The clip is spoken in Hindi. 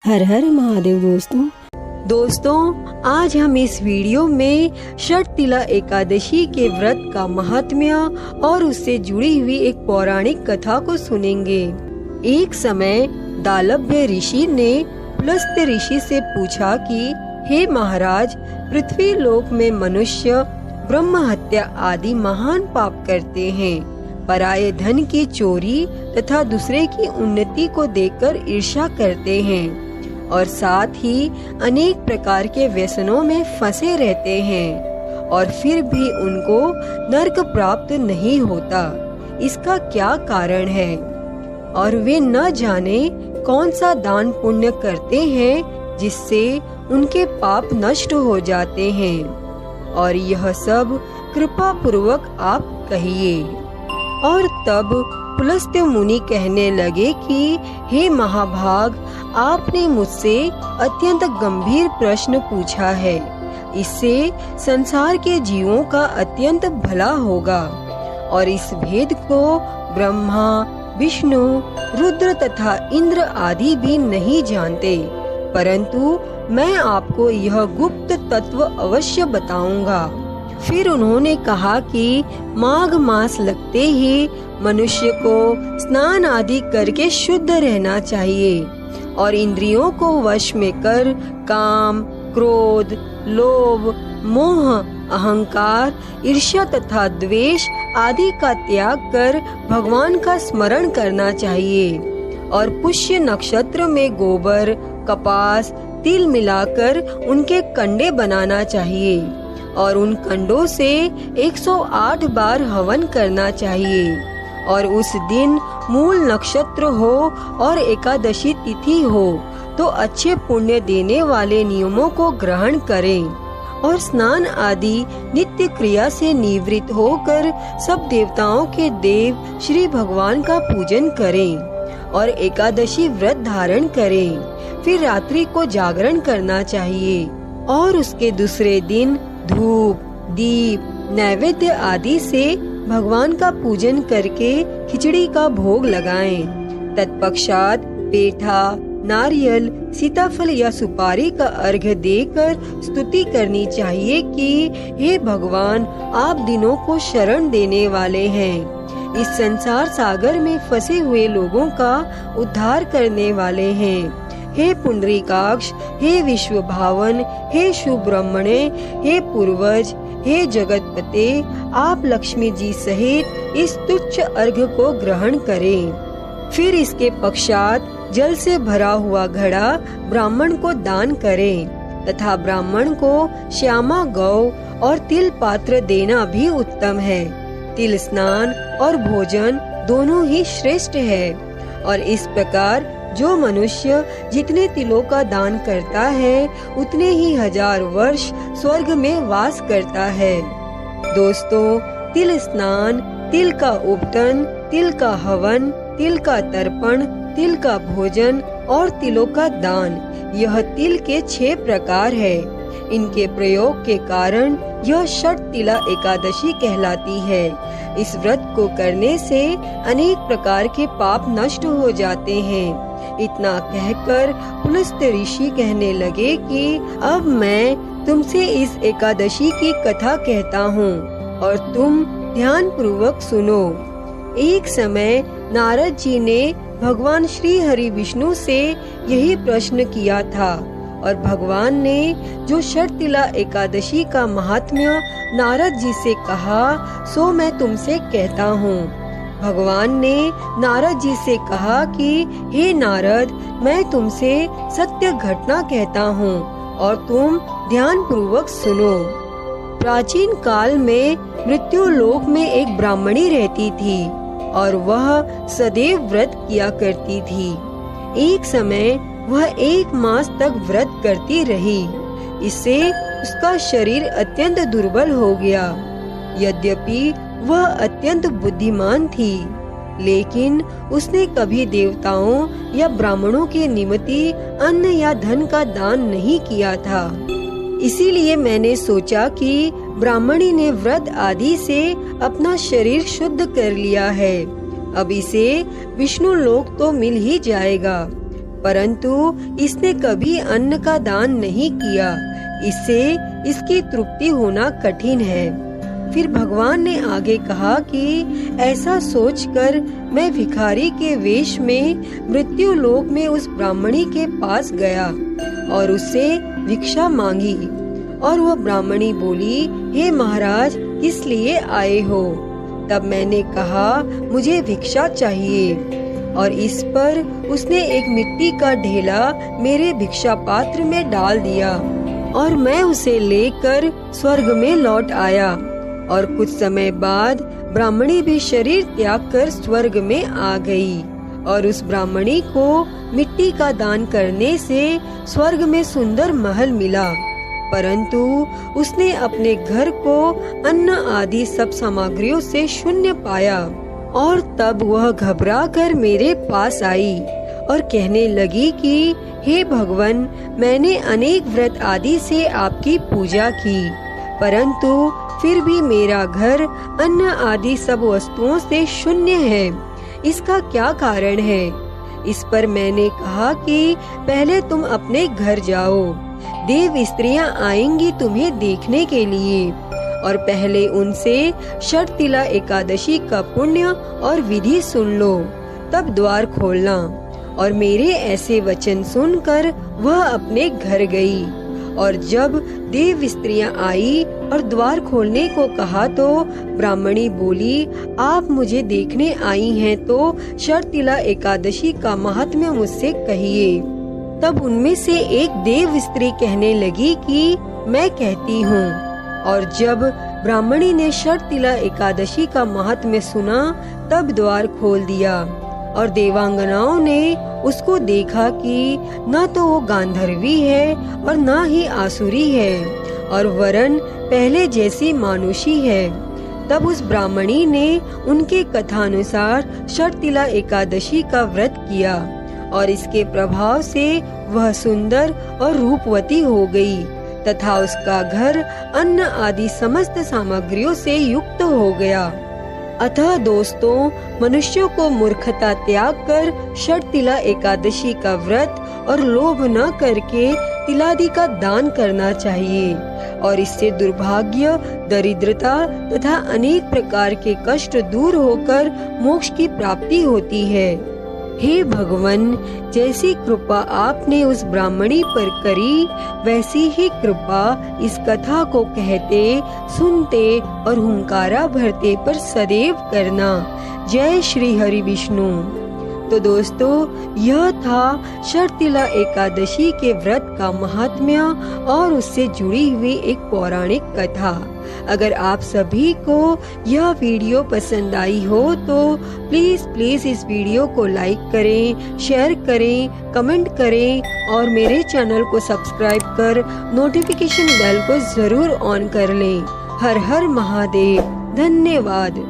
हर हर महादेव। दोस्तों आज हम इस वीडियो में षटतिला एकादशी के व्रत का महात्म्य और उससे जुड़ी हुई एक पौराणिक कथा को सुनेंगे। एक समय दालभ्य ऋषि ने पुलस्त्य ऋषि से पूछा कि हे महाराज, पृथ्वी लोक में मनुष्य ब्रह्म हत्या आदि महान पाप करते हैं, पराये धन की चोरी तथा दूसरे की उन्नति को देखकर ईर्ष्या करते हैं और साथ ही अनेक प्रकार के व्यसनों में फंसे रहते हैं और फिर भी उनको नरक प्राप्त नहीं होता। इसका क्या कारण है? और वे न जाने कौन सा दान पुण्य करते हैं जिससे उनके पाप नष्ट हो जाते हैं। और यह सब कृपा पूर्वक आप कहिए। और तब पुलस्त्य मुनि कहने लगे कि हे महाभाग, आपने मुझसे अत्यंत गंभीर प्रश्न पूछा है। इससे संसार के जीवों का अत्यंत भला होगा। और इस भेद को ब्रह्मा, विष्णु, रुद्र तथा इंद्र आदि भी नहीं जानते, परंतु मैं आपको यह गुप्त तत्व अवश्य बताऊंगा। फिर उन्होंने कहा कि माघ मास लगते ही मनुष्य को स्नान आदि करके शुद्ध रहना चाहिए और इंद्रियों को वश में कर काम, क्रोध, लोभ, मोह, अहंकार, ईर्ष्या तथा द्वेष आदि का त्याग कर भगवान का स्मरण करना चाहिए। और पुष्य नक्षत्र में गोबर, कपास, तिल मिलाकर उनके कंडे बनाना चाहिए और उन कंडों से 108 बार हवन करना चाहिए। और उस दिन मूल नक्षत्र हो और एकादशी तिथि हो तो अच्छे पुण्य देने वाले नियमों को ग्रहण करें और स्नान आदि नित्य क्रिया से निवृत्त होकर सब देवताओं के देव श्री भगवान का पूजन करें और एकादशी व्रत धारण करें। फिर रात्रि को जागरण करना चाहिए और उसके दूसरे दिन धूप, दीप, नैवेद्य आदि से भगवान का पूजन करके खिचड़ी का भोग लगाएं। तत्पश्चात पेठा, नारियल, सीताफल या सुपारी का अर्घ्य देकर स्तुति करनी चाहिए कि हे भगवान, आप दिनों को शरण देने वाले हैं, इस संसार सागर में फंसे हुए लोगों का उद्धार करने वाले हैं। हे पुंडरीकाक्ष, हे विश्व भावन, हे सुब्रह्मण्य, हे पूर्वज, हे जगतपते, आप लक्ष्मी जी सहित इस तुच्छ अर्घ्य को ग्रहण करें। फिर इसके पश्चात जल से भरा हुआ घड़ा ब्राह्मण को दान करें तथा ब्राह्मण को श्यामा गौ और तिल पात्र देना भी उत्तम है। तिल स्नान और भोजन दोनों ही श्रेष्ठ है। और इस प्रकार जो मनुष्य जितने तिलों का दान करता है उतने ही 1000 वर्ष स्वर्ग में वास करता है। दोस्तों, तिल स्नान, तिल का उपटन, तिल का हवन, तिल का तर्पण, तिल का भोजन और तिलों का दान, यह तिल के 6 प्रकार है। इनके प्रयोग के कारण यह षटतिला एकादशी कहलाती है। इस व्रत को करने से अनेक प्रकार के पाप नष्ट हो जाते हैं। इतना कहकर पुलस्त्य ऋषि कहने लगे कि अब मैं तुमसे इस एकादशी की कथा कहता हूँ और तुम ध्यान पूर्वक सुनो। एक समय नारद जी ने भगवान श्री हरि विष्णु से यही प्रश्न किया था और भगवान ने जो षटतिला एकादशी का महात्म्य नारद जी से कहा सो मैं तुमसे कहता हूँ। भगवान ने नारद जी से कहा कि हे नारद, मैं तुमसे सत्य घटना कहता हूँ और तुम ध्यान पूर्वक सुनो। प्राचीन काल में मृत्यु लोक में एक ब्राह्मणी रहती थी और वह सदैव व्रत किया करती थी। एक समय वह 1 मास तक व्रत करती रही। इससे उसका शरीर अत्यंत दुर्बल हो गया। यद्यपि वह अत्यंत बुद्धिमान थी, लेकिन उसने कभी देवताओं या ब्राह्मणों के निमित्त अन्न या धन का दान नहीं किया था। इसीलिए मैंने सोचा कि ब्राह्मणी ने व्रत आदि से अपना शरीर शुद्ध कर लिया है, अब इसे विष्णु लोक तो मिल ही जाएगा। परंतु इसने कभी अन्न का दान नहीं किया, इससे इसकी तृप्ति होना कठिन है। फिर भगवान ने आगे कहा कि ऐसा सोचकर मैं भिखारी के वेश में मृत्यु लोक में उस ब्राह्मणी के पास गया और उससे भिक्षा मांगी। और वह ब्राह्मणी बोली, हे महाराज, किस लिए आए हो? तब मैंने कहा, मुझे भिक्षा चाहिए। और इस पर उसने एक मिट्टी का ढेला मेरे भिक्षा पात्र में डाल दिया और मैं उसे लेकर स्वर्ग में लौट आया। और कुछ समय बाद ब्राह्मणी भी शरीर त्याग कर स्वर्ग में आ गई। और उस ब्राह्मणी को मिट्टी का दान करने से स्वर्ग में सुंदर महल मिला, परंतु उसने अपने घर को अन्न आदि सब सामग्रियों से शून्य पाया। और तब वह घबरा कर मेरे पास आई और कहने लगी कि हे भगवान, मैंने अनेक व्रत आदि से आपकी पूजा की, परंतु फिर भी मेरा घर अन्न आदि सब वस्तुओं से शून्य है। इसका क्या कारण है? इस पर मैंने कहा कि पहले तुम अपने घर जाओ, देव स्त्रियां आएंगी तुम्हें देखने के लिए, और पहले उनसे षटतिला एकादशी का पुण्य और विधि सुन लो, तब द्वार खोलना। और मेरे ऐसे वचन सुनकर वह अपने घर गई। और जब देव स्त्रियां आई और द्वार खोलने को कहा तो ब्राह्मणी बोली, आप मुझे देखने आई हैं तो षटतिला एकादशी का महात्म्य मुझसे कहिए। तब उनमें से एक देव स्त्री कहने लगी कि मैं कहती हूँ। और जब ब्राह्मणी ने षटतिला एकादशी का महात्म्य सुना तब द्वार खोल दिया। और देवांगनाओं ने उसको देखा कि न तो वो गांधर्वी है और न ही आसुरी है, और वरन पहले जैसी मानुषी है। तब उस ब्राह्मणी ने उनके कथानुसार षटतिला एकादशी का व्रत किया और इसके प्रभाव से वह सुंदर और रूपवती हो गई तथा उसका घर अन्न आदि समस्त सामग्रियों से युक्त हो गया। अतः दोस्तों, मनुष्यों को मूर्खता त्याग कर षटतिला एकादशी का व्रत और लोभ न करके तिलादि का दान करना चाहिए, और इससे दुर्भाग्य, दरिद्रता तथा अनेक प्रकार के कष्ट दूर होकर मोक्ष की प्राप्ति होती है। हे भगवान, जैसी कृपा आपने उस ब्राह्मणी पर करी, वैसी ही कृपा इस कथा को कहते, सुनते और हुंकारा भरते पर सदैव करना। जय श्री हरि विष्णु। तो दोस्तों, यह था षटतिला एकादशी के व्रत का महात्म्य और उससे जुड़ी हुई एक पौराणिक कथा। अगर आप सभी को यह वीडियो पसंद आई हो तो प्लीज इस वीडियो को लाइक करें, शेयर करें, कमेंट करें और मेरे चैनल को सब्सक्राइब कर नोटिफिकेशन बेल को जरूर ऑन कर लें। हर हर महादेव। धन्यवाद।